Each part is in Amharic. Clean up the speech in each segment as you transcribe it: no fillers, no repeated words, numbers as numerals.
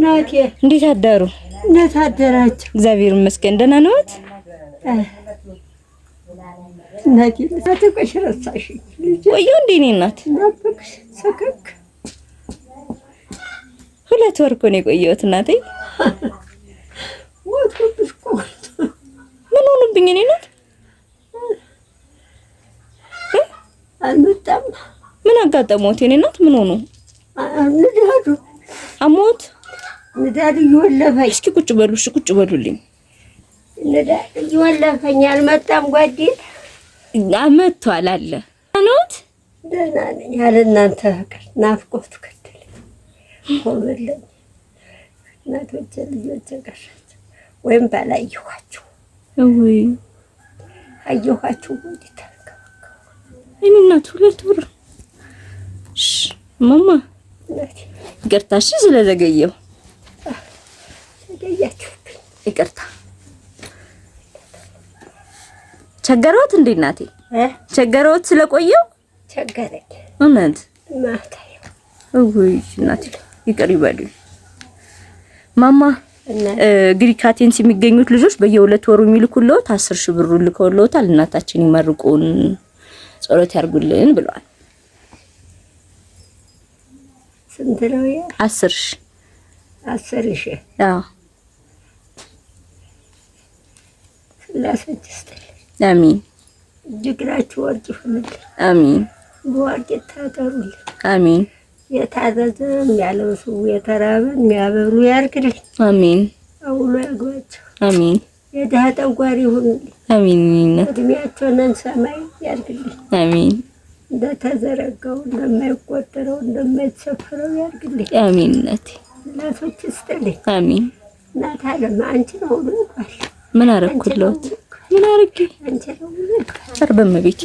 ናቴ እንዴት አደሩ? እንዴት አደራችሁ? እግዚአብሔር ይመስገን ደህና ነዎት? ናቴ ተቆሽ ረሳሽ ቆየሁ እንዴ እኔ እናት ናፍቅሽ ሰከክ 2 ወር እኮ ነው የቆየሁት እናቴ። ወጥኩብሽ እኮ ምን ሆነብኝ እኔ እናት? አልመጣም። ምን አጋጠመዎት እኔ እናት? ምን ሆኖ? ንዳዱ አሞት? ንዳዱ ይወለፈኝ። እስኪ ቁጭ በሉ፣ እሺ ቁጭ በሉልኝ። ንዳዱ ይወለፈኝ። አልመጣም ጓዴ። አመቷል አለ አኖት። ደህና ነኝ። ያለ እናንተ ፍቅር ናፍቆት ከተለኝ ኮበለኝ። እናቶቼ ልጆቼ ቀሻቸው ወይም ባላየኋቸው ወይ አየኋቸው ወዲህ እኔ እናት 2 ወር ማማ ይቅርታ እሺ ስለዘገየው። ዘገያችሁብኝ ይቅርታ። ቸገረዎት እንዴ እናቴ? ቸገረዎት ስለቆየው? ቸገረኝ እውነት ማታዬ። ወይ እናቴ ይቅር ይበሉኝ ማማ። ግሪክ አቴንስ የሚገኙት ልጆች በየ2 ወሩ የሚልኩልዎት 10,000 ብር ልከውልዎታል። እናታችን ይመርቁን ጸሎት ያርጉልን ብለዋል። ስንት ነው ያ? 10,000 10,000 አዎ። ስላሰችስተል አሚን። እጅግራችሁ ወርቅ ይሁንልኝ። አሚን። በወርቅ ይታጠሩልኝ። አሚን። የታረዘ የሚያለብሱ የተራበ የሚያበሉ ያርግልኝ። አሚን። አውሎ ያግባቸው። አሚን። የድሃ ጠጓሪ ይሁንልኝ። አሚን። እድሜያቸውን ሰማይ ያርግልኝ። አሚን። እንደተዘረጋው እንደማይቆጠረው እንደማይሰፈረው ያርግልኝ። አሚን። እናቴ እናቶች ይስጥልኝ። አሚን። እናት አለም አንቺ ነው ሁሉ ይባል። ምን አረኩልዎት? ምን አረኩ? አንቺ ነው ሁሉ ይባል። በመቤት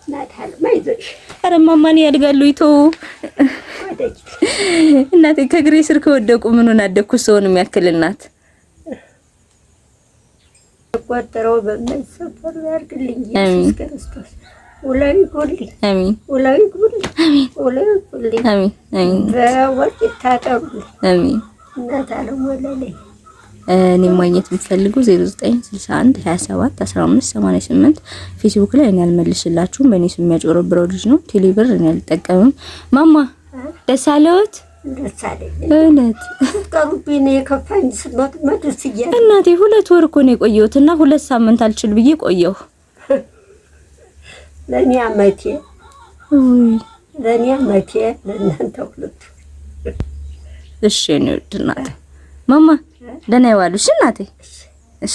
እናት አለም አይዞሽ። ኧረ ማማን ያድጋሉ ይተው እናቴ። ከግሬ ስር ከወደቁ ምኑን አደኩ ሰውን የሚያክል እናት። ቆጠረው በመሰፈር ያርግልኝ ኢየሱስ ክርስቶስ። ወላይ ጎልኝ። አሚን። ወላይ ጎልኝ። አሚን። ወላይ ጎልኝ። አሚን። አሚን። በወርቅ ይታጠሩልኝ። አሚን። እናት አለም ወለለኝ። እኔ ማግኘት የምትፈልጉ 0961 27 15 88 ፌስቡክ ላይ እኔ አልመልስላችሁም። በእኔ ስም የሚያጭበረብረው ልጅ ነው። ቴሌብር እኔ አልጠቀምም። ማማ ደስ አለዎት? ደስ አለኝ። እውነት ቀሩብኝ ነው የከፋኝ። ስመት መድረስ ይያል እናቴ 2 ወር እኮ ነው የቆየሁትና 2 ሳምንት አልችል ብዬ ቆየሁ። ለኔ አመቴ ለኔ አመቴ ለእናንተ ሁለቱ። እሺ ነው እናቴ። ማማ ደህና ይዋሉ። እሺ እናቴ። እሺ